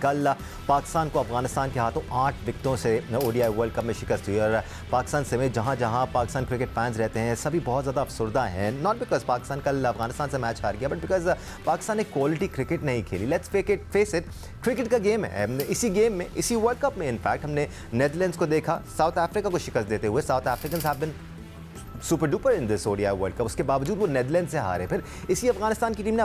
कल पाकिस्तान को अफगानिस्तान के हाथों 8 विकेटों से ओडीआई वर्ल्ड कप में शिकस्त हुई और पाकिस्तान समेत जहां जहां पाकिस्तान क्रिकेट फैंस रहते हैं सभी बहुत ज़्यादा अफसरदा हैं। नॉट बिकॉज पाकिस्तान कल अफगानिस्तान से मैच हार गया, बट बिकॉज पाकिस्तान ने क्वालिटी क्रिकेट नहीं खेली। लेट्स फेस इट, क्रिकेट का गेम है। इसी गेम में, इसी वर्ल्ड कप में इनफैक्ट हमने नीदरलैंड्स को देखा साउथ अफ्रीका को शिकस्त देते हुए। South Africans have been super duper in this ODI world cup, उसके बावजूद वो नीदरलैंड से हारे। फिर इसी अफगानिस्तान की टीम ने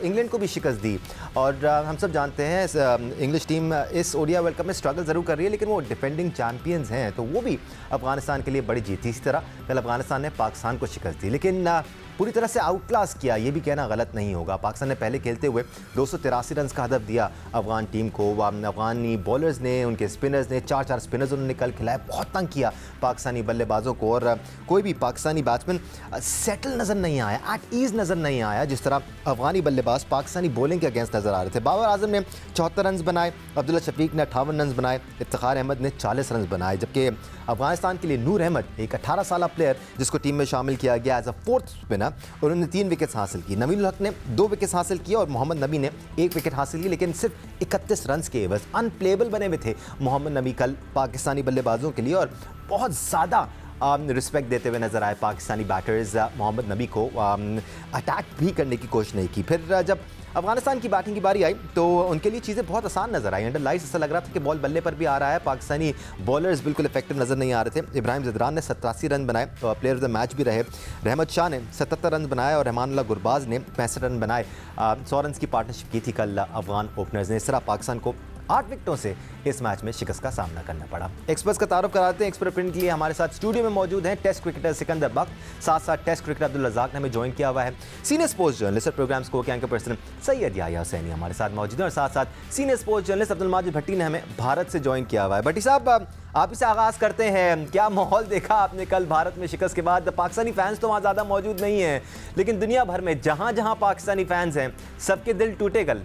इंग्लैंड को भी शिकस्त दी और हम सब जानते हैं इंग्लिश टीम इस ओडीआई वर्ल्ड कप में स्ट्रगल ज़रूर कर रही है, लेकिन वो डिफेंडिंग चैंपियंस हैं तो वो भी अफगानिस्तान के लिए बड़ी जीत थी। इसी तरह कल अफगानिस्तान ने पाकिस्तान को शिकस्त दी, लेकिन पूरी तरह से आउट क्लास किया ये भी कहना गलत नहीं होगा। पाकिस्तान ने पहले खेलते हुए 283 रन का हदफ दिया अफगान टीम को। अफगानी बॉलर्स ने, उनके स्पिनर्स ने, 4 स्पिनर्स उन्होंने कल खिलाया, बहुत तंग किया पाकिस्तानी बल्लेबाजों को और कोई भी पाकिस्तानी बैट्समैन सेटल नज़र नहीं आया, एट ईज़ नज़र नहीं आया जिस तरह अफगानी बल्लेबाज पाकिस्तानी बॉलिंग के अगेंस्ट नज़र आ रहे थे। बाबर आजम ने 74 रन बनाए, अब्दुल्ला शफीक ने 58 रन बनाए, इफ्तिखार अहमद ने 40 रन बनाए, जबकि अफगानिस्तान के लिए नूर अहमद एक 18 साल प्लेयर जिसको टीम में शामिल किया गया एज अ 4th स्पिनर, उन्होंने 3 विकेट्स हासिल की। नवीन हक ने 2 विकेट्स हासिल किए और मोहम्मद नबी ने 1 विकेट हासिल की, लेकिन सिर्फ 31 रन के एवज अनप्लेबल बने हुए थे मोहम्मद नबी कल पाकिस्तानी बल्लेबाजों के लिए और बहुत ज़्यादा रिस्पेक्ट देते हुए नजर आए पाकिस्तानी बैटर्स। मोहम्मद नबी को अटैक भी करने की कोशिश नहीं की। फिर जब अफगानिस्तान की बैटिंग की बारी आई तो उनके लिए चीज़ें बहुत आसान नजर आई। अंडर लाइट्स ऐसा लग रहा था कि बॉल बल्ले पर भी आ रहा है, पाकिस्तानी बॉलर्स बिल्कुल इफेक्टिव नजर नहीं आ रहे थे। इब्राहिम ज़दरान ने 87 रन बनाए, प्लेयर ऑफ द मैच भी रहे। रहमत शाह ने 77 रन बनाए और रहमानुल्लाह गुरबाज ने 65 रन बनाए। 100 रन की पार्टनरशिप की थी कल अफगान ओपनर्स ने। इस तरह पाकिस्तान को 8 विकेटों से इस मैच में शिकस्त का सामना करना पड़ा। एक्सपर्ट्स का तारुफ कराते हैं। एक्सपर्ट प्रिंट के लिए हमारे साथ स्टूडियो में मौजूद हैं टेस्ट क्रिकेटर सिकंदर बख्त, साथ साथ टेस्ट क्रिकेटर अब्दुल रज़ाक ने हमें ज्वाइन किया हुआ है। सीनियर स्पोर्ट्स जर्नलिस्ट और प्रोग्राम स्कोर के एंकर पर्सन सैयद याह्या हुसैनी हमारे साथ मौजूद हैं और साथ साथ senior sports journalist Abdul Majid Bhatti ने हमें भारत से ज्वाइन किया हुआ है। भट्टी साहब, आप ही से आगाज़ करते हैं, क्या माहौल देखा आपने कल भारत में शिकस्त के बाद? पाकिस्तानी फैंस तो वहाँ ज़्यादा मौजूद नहीं हैं, लेकिन दुनिया भर में जहाँ जहाँ पाकिस्तानी फैंस हैं सबके दिल टूटे कल।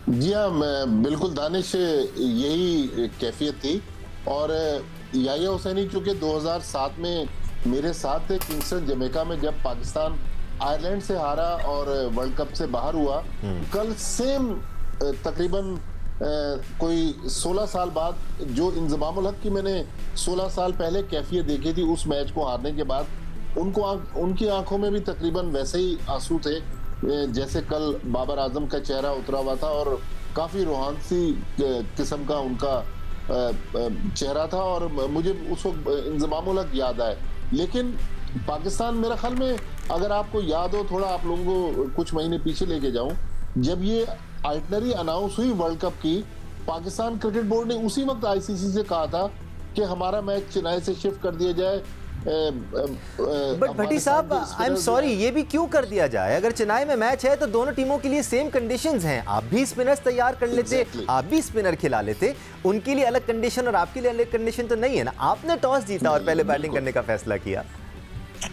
जी हाँ, मैं बिल्कुल दानिश, यही कैफियत थी। और याह्या हुसैनी चूंकि 2007 में मेरे साथ थे किंगस्टन जमैका में जब पाकिस्तान आयरलैंड से हारा और वर्ल्ड कप से बाहर हुआ, कल सेम तकरीबन कोई 16 साल बाद जो इंजमामुल हक की मैंने 16 साल पहले कैफियत देखी थी उस मैच को हारने के बाद, उनकी आंखों में भी तकरीबन वैसे ही आंसू थे जैसे कल बाबर आजम का चेहरा उतरा हुआ था और काफी रूहानी सी किस्म का उनका चेहरा था और मुझे उस वक्त इंजमामुल हक याद आए। लेकिन पाकिस्तान, मेरा ख्याल में अगर आपको याद हो, थोड़ा आप लोगों को कुछ महीने पीछे लेके जाऊं, जब ये आइटनरी अनाउंस हुई वर्ल्ड कप की, पाकिस्तान क्रिकेट बोर्ड ने उसी वक्त आईसीसी से कहा था कि हमारा मैच चेन्नई से शिफ्ट कर दिया जाए। बट भट्टी साहब, आई एम सॉरी, ये भी क्यों कर दिया जाए? अगर चेन्नई में मैच है तो दोनों टीमों के लिए सेम कंडीशंस हैं। आप भी स्पिनर्स तैयार कर लेते, आप भी स्पिनर खिला लेते, उनके लिए अलग कंडीशन और आपके लिए अलग कंडीशन तो नहीं है ना। आपने टॉस जीता और पहले बैटिंग करने का फैसला किया।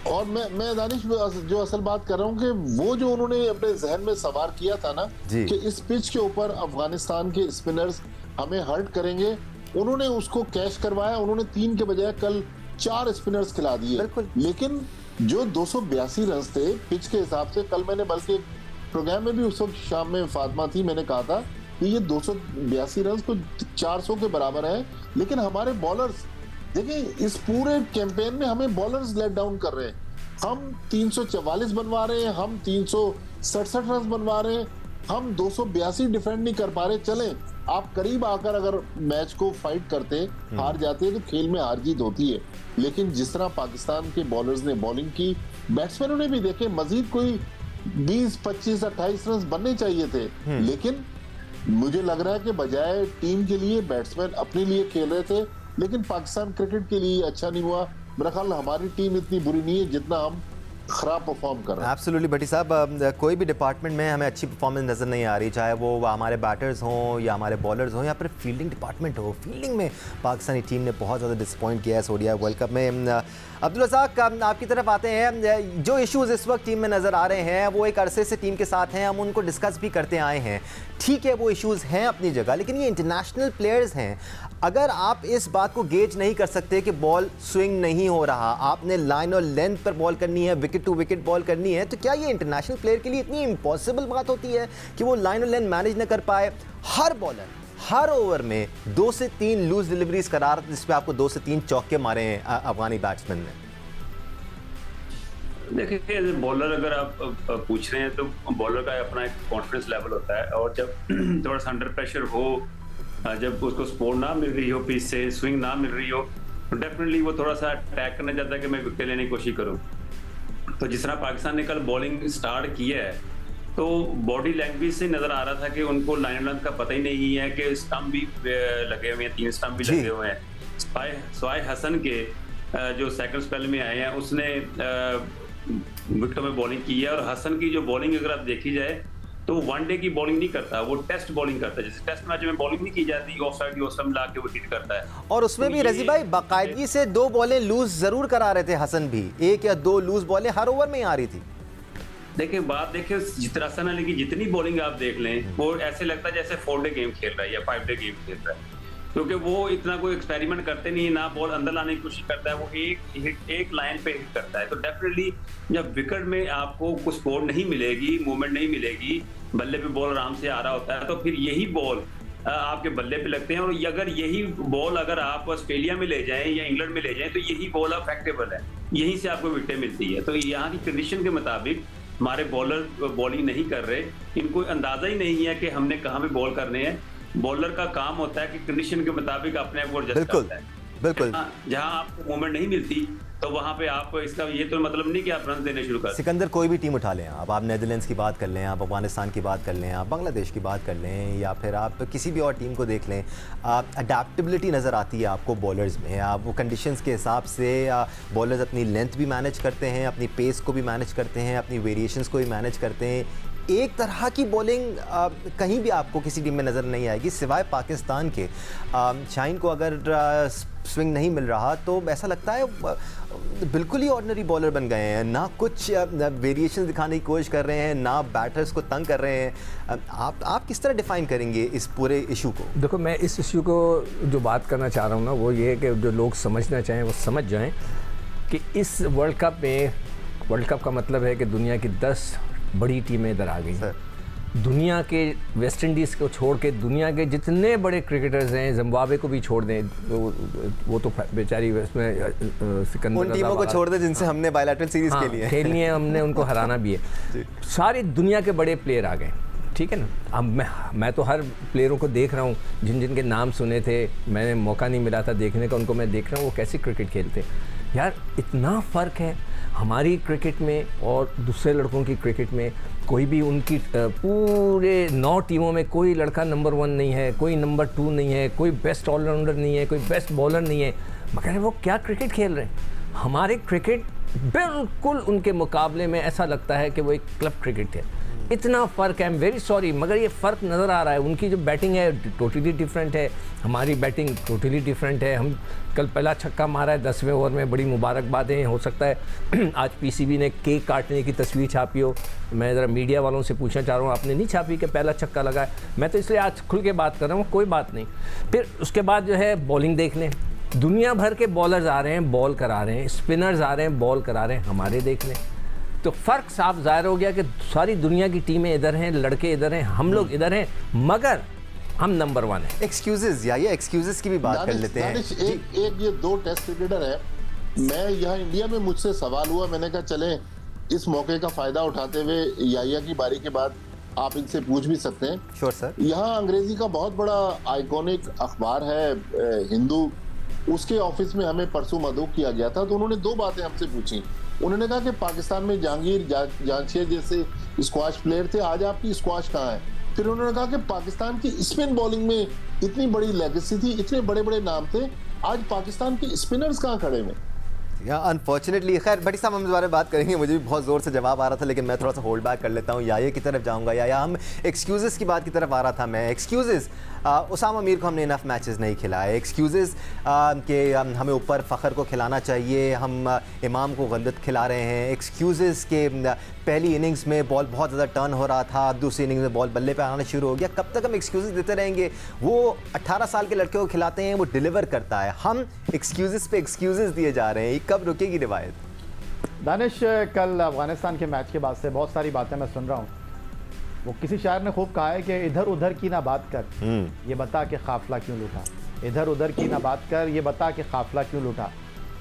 और मैं दानिश जो असल बात कर रहा हूँ कि वो जो उन्होंने अपने जहन में सवार किया था ना कि इस पिच के ऊपर अफगानिस्तान के स्पिनर्स हमें हर्ट करेंगे, उन्होंने उसको कैश करवाया। उन्होंने 3 के बजाय कल 4 स्पिनर्स खिला दिए। लेकिन जो 282 रन थे पिच के हिसाब से, कल मैंने बल्कि प्रोग्राम में भी उस वक्त शाम में फातिमा थी, मैंने कहा था कि ये 282 रन तो 400 के बराबर है। लेकिन हमारे बॉलर्स देखिए, इस पूरे कैंपेन में हमें बॉलर्स लेट डाउन कर रहे हैं। हम 344 बनवा रहे हैं, हम 367 रन बनवा रहे हैं, हम 282 डिफेंड नहीं कर पा रहे। चलें, आप करीब आकर अगर मैच को फाइट करते, हार जाते हैं तो खेल में हार जीत होती है। लेकिन जिस तरह पाकिस्तान के बॉलर्स ने बॉलिंग की, बैट्समैनों ने भी देखे, मजीद कोई 20, 25, 28 रन बनने चाहिए थे। लेकिन मुझे लग रहा है कि बजाय टीम के लिए बैट्समैन अपने लिए खेल रहे थे, लेकिन पाकिस्तान क्रिकेट के लिए अच्छा नहीं हुआ। मेरा ख्याल हमारी टीम इतनी बुरी नहीं है जितना हम खराब परफॉर्म कर रहे हैं। एब्सोल्युटली भट्टी साहब, कोई भी डिपार्टमेंट में हमें अच्छी परफॉर्मेंस नज़र नहीं आ रही, चाहे वो हमारे बैटर्स हों या हमारे बॉलर्स हों या फिर फील्डिंग डिपार्टमेंट हो। फील्डिंग में पाकिस्तानी टीम ने बहुत ज़्यादा डिसअपॉइंट किया है ओडीआई वर्ल्ड कप में। अब्दुल रज़ाक, आपकी तरफ आते हैं। जो इश्यूज़ इस वक्त टीम में नज़र आ रहे हैं वो एक अरसे से टीम के साथ हैं, हम उनको डिस्कस भी करते आए हैं। ठीक है, वो इश्यूज़ हैं अपनी जगह, लेकिन ये इंटरनेशनल प्लेयर्स हैं। अगर आप इस बात को गेज नहीं कर सकते कि बॉल स्विंग नहीं हो रहा, आपने लाइन और लेंथ पर बॉल करनी है, wicket wicket to wicket ball करनी है, तो क्या ये इंटरनेशनल प्लेयर के लिए इतनी इम्पॉसिबल बात होती है कि वो लाइन और लेन मैनेज न कर पाए? हर बॉलर हर ओवर में 2 से 3 लूज डिलीवरीज करा रहा था, जिसपे आपको 2 से 3 चौके मारे हैं अफगानी बैट्समैन ने। देखिए, बॉलर अगर आप पूछ रहे हैं तो बॉलर का अपना एक कॉन्फिडेंस लेवल होता है, और जब थोड़ा सा अंडर प्रेशर हो, जब उसको सपोर्ट ना मिल रही हो, पिच से स्विंग ना मिल रही हो, तो डेफिनेटली वो थोड़ा सा अटैक करना चाहता है कि मैं विकेट लेने की कोशिश करूं। तो जिस तरह पाकिस्तान ने कल बॉलिंग स्टार्ट किया है, तो बॉडी लैंग्वेज से नजर आ रहा था कि उनको लाइन लेंथ का पता ही नहीं है कि स्टंप भी लगे हुए हैं, 3 स्टंप भी लगे हुए हैं। स्वाय हसन के जो सेकंड स्पेल में आए हैं, उसने विकेटों में बॉलिंग की है, और हसन की जो बॉलिंग अगर आप देखी जाए तो वनडे की बॉलिंग नहीं करता, वो टेस्ट बॉलिंग करता है। जैसे टेस्ट मैच में बॉलिंग नहीं की जाती, ऑफ साइड की स्टंप ला के वो हिट करता है। और उसमें भी रजी भाई बाकायदगी से 2 बॉलें लूज जरूर करा रहे थे हसन भी, 1 या 2 लूज बॉलें हर ओवर में आ रही थी। देखिए, बात देखिए, जितना हसन अली की जितनी बॉलिंग आप देख लें, वो ऐसे लगता है जैसे 4 डे गेम खेल रहा है या 5 डे गेम खेल रहा है, क्योंकि वो इतना कोई एक्सपेरिमेंट करते नहीं है, ना बॉल अंदर लाने की कोशिश करता है, वो एक लाइन पे हिट करता है। तो डेफिनेटली जब विकेट में आपको कुछ सपोर्ट नहीं मिलेगी, मूवमेंट नहीं मिलेगी, बल्ले पे बॉल आराम से आ रहा होता है, तो फिर यही बॉल आपके बल्ले पे लगते हैं। और अगर यही बॉल अगर आप ऑस्ट्रेलिया में ले जाएं या इंग्लैंड में ले जाएं, तो यही बॉल अफेक्टेबल है, यहीं से आपको विकेटें मिलती है। तो यहाँ की कंडीशन के मुताबिक हमारे बॉलर बॉलिंग नहीं कर रहे, इनको अंदाजा ही नहीं है कि हमने कहाँ पे बॉल करने हैं। बॉलर का काम होता है कि कंडीशन के मुताबिक अपने आप को एडजस्ट करता है। बिल्कुल, जहां आपको मूवमेंट नहीं मिलती, तो वहां पे आप, इसका ये तो मतलब नहीं कि आप रन देने शुरू कर। सिकंदर, कोई भी टीम उठा लें आप नेदरलैंड्स की बात कर लें, आप अफगानिस्तान की बात कर लें, आप बांग्लादेश की बात कर लें, या फिर आप किसी भी और टीम को देख लें, अडेप्टेबिलिटी नज़र आती है आपको बॉलर्स में। आप वो कंडीशंस के हिसाब से बॉलर्स अपनी लेंथ भी मैनेज करते हैं, अपनी पेस को भी मैनेज करते हैं, अपनी वेरिएशंस को भी मैनेज करते हैं। एक तरह की बॉलिंग कहीं भी आपको किसी टीम में नज़र नहीं आएगी सिवाय पाकिस्तान के। शाहीन को अगर स्विंग नहीं मिल रहा तो ऐसा लगता है बिल्कुल ही ऑर्डिनरी बॉलर बन गए हैं, ना कुछ वेरिएशन दिखाने की कोशिश कर रहे हैं, ना बैटर्स को तंग कर रहे हैं। आप किस तरह डिफ़ाइन करेंगे इस पूरे इशू को? देखो, मैं इस इशू को जो बात करना चाह रहा हूँ ना, वो ये है कि जो लोग समझना चाहें वो समझ जाएं कि इस वर्ल्ड कप में, वर्ल्ड कप का मतलब है कि दुनिया की 10 बड़ी टीमें इधर आ गई। दुनिया के वेस्ट इंडीज़ को छोड़ के दुनिया के जितने बड़े क्रिकेटर्स हैं, जिम्बाब्वे को भी छोड़ दें, वो तो बेचारी उसमें सिकंदर उन टीमों को छोड़ दें जिनसे हमने बायलैटरल सीरीज़ खेलनी है, हमने उनको हराना भी है। सारी दुनिया के बड़े प्लेयर आ गए, ठीक है ना। अब मैं तो हर प्लेयरों को देख रहा हूँ, जिन के नाम सुने थे, मैंने मौका नहीं मिला था देखने का, उनको मैं देख रहा हूँ वो कैसे क्रिकेट खेलते। यार, इतना फ़र्क है हमारी क्रिकेट में और दूसरे लड़कों की क्रिकेट में। कोई भी उनकी पूरे 9 टीमों में कोई लड़का नंबर 1 नहीं है, कोई नंबर 2 नहीं है, कोई बेस्ट ऑलराउंडर नहीं है, कोई बेस्ट बॉलर नहीं है, मगर वो क्या क्रिकेट खेल रहे हैं। हमारे क्रिकेट बिल्कुल उनके मुकाबले में ऐसा लगता है कि वो एक क्लब क्रिकेट है। इतना फ़र्क है, आई एम वेरी सॉरी, मगर ये फ़र्क नज़र आ रहा है। उनकी जो बैटिंग है टोटली डिफरेंट है, हमारी बैटिंग टोटली डिफरेंट है। हम कल पहला छक्का मारा है 10वें ओवर में, बड़ी मुबारकबादें। हो सकता है आज पीसीबी ने केक काटने की तस्वीर छापी हो। मैं ज़रा मीडिया वालों से पूछना चाह रहा हूँ, आपने नहीं छापी कि पहला छक्का लगा है? मैं तो इसलिए आज खुल के बात कर रहा हूँ, कोई बात नहीं। फिर उसके बाद जो है बॉलिंग देख लें, दुनिया भर के बॉलर्स आ रहे हैं, बॉल करा रहे हैं, स्पिनर्स आ रहे हैं, बॉल करा रहे हैं, हमारे देख लें। तो फ़र्क साफ ज़ाहिर हो गया कि सारी दुनिया की टीमें इधर हैं, लड़के इधर हैं, हम लोग इधर हैं, मगर हम नंबर 1 हैं। एक्सक्यूजेस, या ये एक्सक्यूजेस की भी बात कर लेते हैं। एक ये 2 टेस्ट क्रिकेटर है। मैं यहाँ इंडिया में मुझसे सवाल हुआ, मैंने कहा चलें इस मौके का फ़ायदा उठाते हुए याहिया की बारी के बाद आप इनसे पूछ भी सकते हैं। Sure sir. यहाँ अंग्रेजी का बहुत बड़ा आइकॉनिक अखबार है हिंदू, उसके ऑफिस में हमें परसों मदऊ किया गया था, तो उन्होंने 2 बातें हमसे पूछी। उन्होंने कहा कि पाकिस्तान में जहांगीर जांचेर जैसे स्क्वाश प्लेयर थे, आज आपकी स्क्वाश कहाँ है? फिर उन्होंने कहा कि पाकिस्तान की स्पिन बॉलिंग में इतनी बड़ी लेगेसी थी, इतने बड़े बड़े नाम थे, आज पाकिस्तान के स्पिनर्स कहाँ खड़े हैं? या अनफॉर्चुनेटली, खैर भट्टी साहब हम इस बारे में बात करेंगे। मुझे भी बहुत ज़ोर से जवाब आ रहा था, लेकिन मैं थोड़ा सा होल्ड बैक कर लेता हूँ। याहिया की तरफ जाऊँगा, या हम एक्सक्यूज़ेस की बात की तरफ आ रहा था मैं। एक्सक्यूज़ेस, उसामा मीर को हमने इनफ मैचेस नहीं खिलाए। एक्सक्यूज़ेस कि हमें ऊपर फ़खर को खिलाना चाहिए, हम इमाम को गलत खिला रहे हैं। एक्सक्यूज़ेस के पहली इनिंग्स में बॉल बहुत ज़्यादा टर्न हो रहा था, दूसरी इनिंग्स में बॉल बल्ले पे आना शुरू हो गया। कब तक हम एक्सक्यूज़ेस देते रहेंगे? वो 18 साल के लड़के को खिलाते हैं, वो डिलीवर करता है, हम एक्सक्यूज़ेस पे एक्सक्यूज़ेस दिए जा रहे हैं। कब रुकेगी रिवायत? दानिश, कल अफगानिस्तान के मैच के बाद से बहुत सारी बातें मैं सुन रहा हूँ। वो किसी शायर ने खूब कहा है कि इधर उधर की ना बात कर, ये बता कि काफिला क्यों लूटा। इधर उधर की ना बात कर, ये बता कि काफिला क्यों लूटा।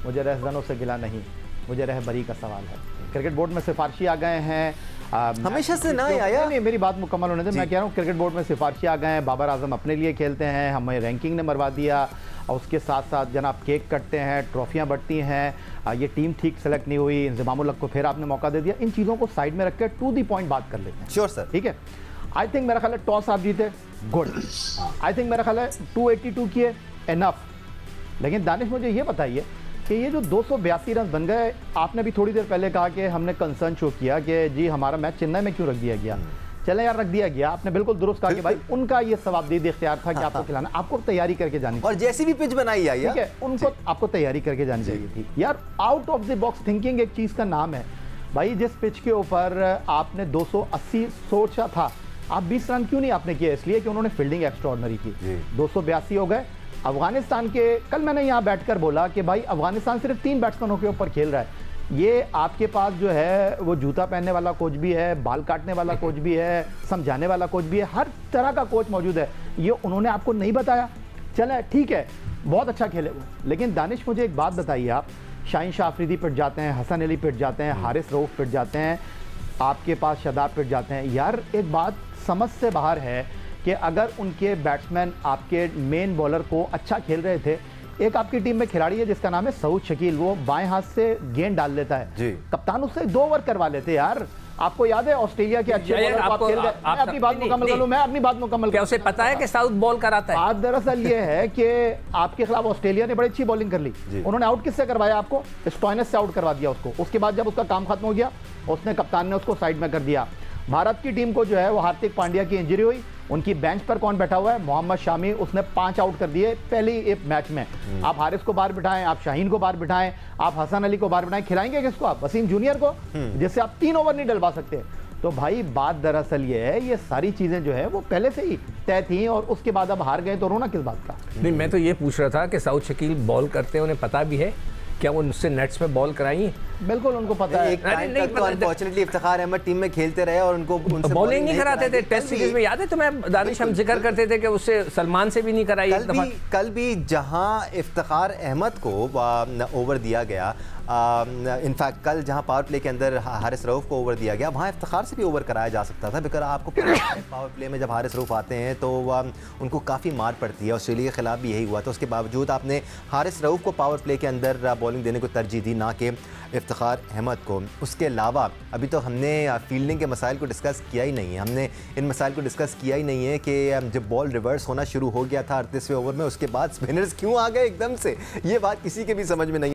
मुझे रहज़नों से गिला नहीं, मुझे रहबरी का सवाल है। क्रिकेट बोर्ड में सिफारशी आ गए हैं, हमेशा से ना आया। नहीं, मेरी बात मुकम्मल होने दे। मैं कह रहा हूँ क्रिकेट बोर्ड में सिफारशी आ गए हैं। बाबर आजम अपने लिए खेलते हैं, हमें रैंकिंग ने मरवा दिया, और उसके साथ साथ जनाब केक कटते हैं, ट्रॉफियाँ बढ़ती हैं, ये टीम ठीक सेलेक्ट नहीं हुई, इंज़मामुल हक को फिर आपने मौका दे दिया। इन चीज़ों को साइड में रख कर टू दी पॉइंट बात कर लेते हैं। श्योर सर, ठीक है। आई थिंक मेरा ख्याल है टॉस आप जीते, गुड। आई थिंक मेरा ख्याल है 282 किए, एनफ। लेकिन दानिश, मुझे ये बताइए कि ये जो 282 रन बन गए, आपने भी थोड़ी देर पहले कहा कि हमने कंसर्न शो किया कि जी हमारा मैच चेन्नई में क्यों रख दिया गया। चले यार, रख दिया गया, आपने बिल्कुल दुरुस्त कहा कि भाई उनका ये सवाबदीद इख्तियार था कि आपको खिलाना, आपको तैयारी करके जानी और जैसी भी पिच बनाई आई, ठीक है, उनको आपको तैयारी करके जानी चाहिए थी यार। Out of the box thinking एक चीज़ का नाम है भाई। जिस पिच के ऊपर आपने 280 सोचा था, आप 20 रन क्यों नहीं आपने किया? इसलिए कि उन्होंने फील्डिंग एक्स्ट्राऑर्डिनरी की। 282 हो गए। अफगानिस्तान के, कल मैंने यहाँ बैठकर बोला कि भाई अफगानिस्तान सिर्फ 3 बैट्समैनों के ऊपर खेल रहा है। ये आपके पास जो है वो जूता पहनने वाला कोच भी है, बाल काटने वाला कोच भी है, समझाने वाला कोच भी है, हर तरह का कोच मौजूद है। ये उन्होंने आपको नहीं बताया? चले ठीक है, बहुत अच्छा खेले वो। लेकिन दानिश, मुझे एक बात बताइए, आप शाहीन शाह अफरीदी पिट जाते हैं, हसन अली पिट जाते हैं, हारिस रऊफ पिट जाते हैं, आपके पास शदाब पिट जाते हैं। यार एक बात समझ से बाहर है कि अगर उनके बैट्समैन आपके मेन बॉलर को अच्छा खेल रहे थे, एक आपकी टीम में खिलाड़ी है जिसका नाम है सऊद शकील, वो बाएं हाथ से गेंद डाल लेता है, कप्तान उससे 2 ओवर करवा लेते यार। आपको याद है ऑस्ट्रेलिया के अच्छे बॉलर को आप खेल गए। मैं अपनी बात मुकम्मल कर लूं, मैं अपनी बात मुकम्मल क्या उसे पता है कि साउथ बॉल कराता है? बात दरअसल ये है कि आपके खिलाफ ऑस्ट्रेलिया ने बड़ी अच्छी बॉलिंग कर ली, उन्होंने आउट किससे करवाया? आपको स्टॉइनिस से आउट करवा दिया उसको। उसके बाद जब उसका काम खत्म हो गया, उसने कप्तान ने उसको साइड में कर दिया। भारत की टीम को जो है वो हार्दिक पांड्या की इंजरी हुई, उनकी बेंच पर कौन बैठा हुआ है? मोहम्मद शामी, उसने 5 आउट कर दिए पहली एक मैच में। आप हारिस को बाहर बिठाएं, आप शाहीन को बाहर बिठाएं, आप हसन अली को बाहर बिठाएं, खिलाएंगे किसको आप? वसीम जूनियर को, जिससे आप 3 ओवर नहीं डलवा सकते। तो भाई बात दरअसल ये है, ये सारी चीजें जो है वो पहले से ही तय थी, और उसके बाद अब हार गए तो रोना किस बात का? नहीं, मैं तो ये पूछ रहा था कि सऊद शकील बॉल करते हैं, उन्हें पता भी है क्या वो उनसे नेट्स पे बॉल कराई? बिल्कुल उनको पता है। एक टाइम तक तो अनफॉर्चुनेटली इफ्तिखार अहमद टीम में खेलते रहे और उनको बॉलिंग नहीं कराते थे। टेस्ट सीरीज में याद है तुम्हें दानिश, हम जिक्र करते थे कि उससे सलमान से भी नहीं कराई। कल भी जहां इफ्तिखार अहमद को ओवर दिया गया, इनफैक्ट कल जहां पावर प्ले के अंदर हारिस रऊफ को ओवर दिया गया, वहां इफ्तिखार से भी ओवर कराया जा सकता था। बिकॉज आपको पावर प्ले में जब हारिस रऊफ आते हैं तो उनको काफ़ी मार पड़ती है। ऑस्ट्रेलिया के खिलाफ भी यही हुआ था। उसके बावजूद आपने हारिस रऊफ को पावर प्ले के अंदर बॉलिंग देने को तरजीह दी, ना कि इफ्तिखार अहमद को। उसके अलावा अभी तो हमने फील्डिंग के मसाइल को डिस्कस किया ही नहीं है। हमने इन मसाइल को डिस्कस किया ही नहीं है कि जब बॉल रिवर्स होना शुरू हो गया था 38वें ओवर में, उसके बाद स्पिनर्स क्यों आ गए एकदम से, ये बात किसी के भी समझ में नहीं